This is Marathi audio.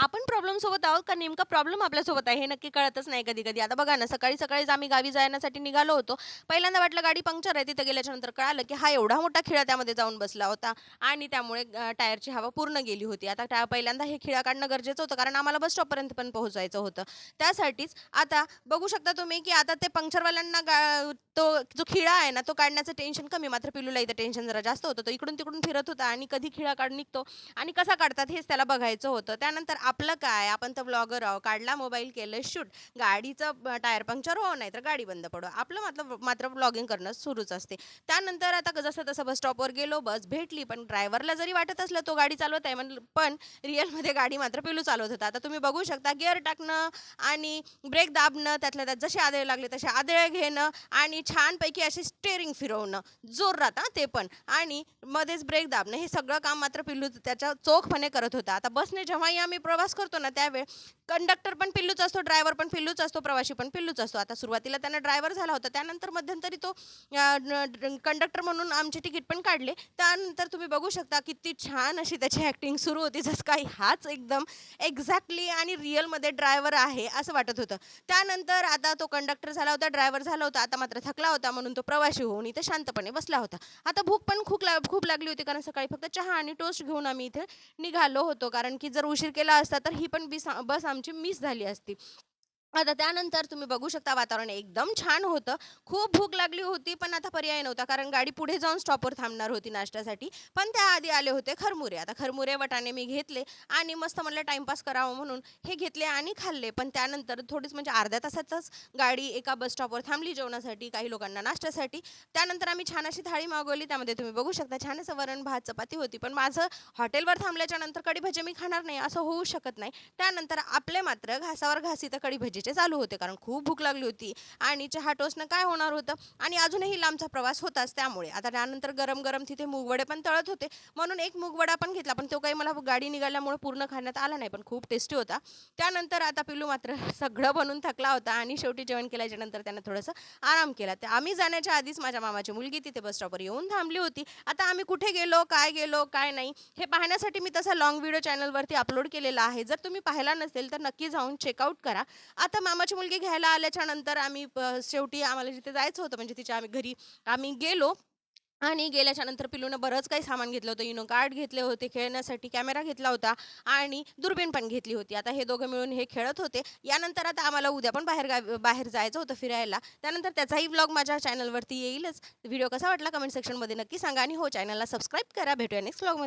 आपण प्रॉब्लेमसोबत आहोत का नेमका प्रॉब्लेम आपल्यासोबत आहे हे नक्की कळतच नाही कधी-कधी. आता बघा ना, सकाळी-सकाळीच आम्ही गावी जाण्यासाठी निघालो होतो. पहिल्यांदा वाटलं गाडी पंक्चर आहे. तिथे गेल्याच्यानंतर कळालं, की हा एवढा मोठा खिळा त्यामध्ये जाऊन बसला होता आणि त्यामुळे टायरची हवा पूर्ण गेली होती. आता पहिल्यांदा हे खिळा काढणं गरजेचं होतं, कारण आम्हाला बस स्टॉपपर्यंत पण पोहोचायचं होतं. त्यासाठीच आता बघू शकता तुम्ही, की आता ते पंक्चरवाल्यांना तो जो खिळा आहे ना, तो काढण्याचं टेन्शन कमी. मात्र पिल्लूला इथं टेन्शन जरा जास्त होतं. तो इकडून-तिकडून फिरत होता आणि कधी खिळा निघतो आणि कसा काढतात हेच त्याला बघायचं होतं. त्यानंतर आपलं काय, आपण तर ब्लॉगर आहोत. काढला मोबाईल, केलं शूट. गाडीचं टायर पंक्चर हो, नाहीतर गाडी बंद पडो. आपलं मात्र ब्लॉगिंग करणं सुरूच असते. त्यानंतर आता जसं-तसं बस स्टॉपवर गेलो, बस भेटली. पण ड्रायव्हरला जरी वाटत असलं तो गाडी चालवत आहे पण रिअलमध्ये गाडी मात्र पिल्लू चालवत होता. आता तुम्ही बघू शकता गिअर टाकणं आणि ब्रेक दाबणं, त्यातल्या त्यात जसे आदळे लागले तसे आदळे घेणं आणि छानपैकी असे स्टीअरिंग फिरवणं, जोरात हां ते पण आणि मध्येच ब्रेक दाबणं, हे सगळं काम मात्र पिल्लू त्याच्या चोखपणे करत होता. आता बसने जेव्हाही आम्ही प्रवास करतो ना, कंडक्टर पण पिल्लूच असतो, ड्रायव्हर पण पिल्लूच असतो, प्रवासी पण पिल्लूच असतो. आता सुरुवातीला त्यानं ड्रायव्हर झाला होता. त्यानंतर मध्यंतरी तो कंडक्टर म्हणून आमचे तिकीट पण काढले. त्यानंतर तुम्ही बघू शकता किती छान अशी त्याची ॲक्टिंग सुरू होती. जसं काही हाच एकदम एक्झॅक्टली आणि रिअलमध्ये ड्रायव्हर आहे असं वाटत होतं. त्यानंतर आता तो कंडक्टर झाला होता, ड्रायव्हर झाला होता. आता मात्र थकला होता म्हणून तो प्रवासी होऊन इथे शांतपणे बसला होता. आता भूक पण खूप लागली होती, कारण सकाळी फक्त चहा आणि टोस्ट घेऊन आम्ही इथे निघालो होतो. कारण की जर उशीर केला असता तर ही पण बस आमची मिस झाली असती. आता त्यानंतर तुम्ही बघू शकता वातावरण एकदम छान होतं. खूप भूक लागली होती, पण आता पर्याय नव्हता, कारण गाडी पुढे जाऊन स्टॉपवर थांबणार होती नाश्त्यासाठी. पण त्याआधी आले होते खरमुरे. आता खरमुरे, वाटाणे मी घेतले आणि मस्त म्हटलं टाईमपास करावं म्हणून हे घेतले आणि खाल्ले. पण त्यानंतर थोडीच म्हणजे अर्ध्या तासातच गाडी एका बस स्टॉपवर थांबली जेवणासाठी, काही लोकांना नाश्त्यासाठी. त्यानंतर आम्ही छान अशी थाळी मागवली. त्यामध्ये तुम्ही बघू शकता छान असं वरण, भात, चपाती होती. पण माझं हॉटेलवर थांबल्याच्या नंतर कढी भजी मी खाणार नाही असं होऊ शकत नाही. त्यानंतर आपले मात्र घासावर घास इथं कढी भजीचे चालू होते, कारण खूप भूक लागली होती आणि चहा टोस्टनं काय होणार होतं आणि अजूनही लांबचा प्रवास होताच. त्यामुळे आता त्यानंतर गरम-गरम तिथे मूगवडे पण तळत होते, म्हणून एक मूगवडा पण घेतला. पण तो काही मला गाडी निघाल्यामुळे पूर्ण खाण्यात आला नाही, पण खूप टेस्टी होता. त्यानंतर आता पिल्लू मात्र सगळं बनवून थकला होता आणि शेवटी जेवण केल्याच्या नंतर त्यानं थोडंसं आराम केला. तर आम्ही जाण्याच्या आधीच माझ्या मामाची मुलगी तिथे बस स्टॉपवर येऊन थांबली होती. आता आम्ही कुठे गेलो, काय नाही हे पाहण्यासाठी मी तसा लाँग व्हिडिओ चॅनलवरती अपलोड केलेला आहे. जर तुम्ही पाहिला नसेल तर नक्की जाऊन चेकआउट करा. आता मामाची मुलगी घ्यायला आल्याच्या नंतर आम्ही शेवटी आम्हाला जिथे जायचं होतं म्हणजे तिच्या घरी आम्ही गेलो आणि गेल्याच्यानंतर पिल्लूनं बरंच काही सामान घेतलं होतं. युनो कार्ड घेतले होते खेळण्यासाठी, कॅमेरा घेतला होता आणि दुर्बीण पण घेतली होती. आता हे दोघं मिळून हे खेळत होते. यानंतर आता आम्हाला उद्या पण बाहेर जायचं होतं फिरायला. त्यानंतर त्याचाही व्लॉग माझ्या चॅनलवरती येईलच. व्हिडिओ कसा वाटला कमेंट सेक्शनमध्ये नक्की सांगा आणि हो, चॅनलला सबस्क्राईब करा. भेटूया नेक्स्ट व्लॉगमध्ये.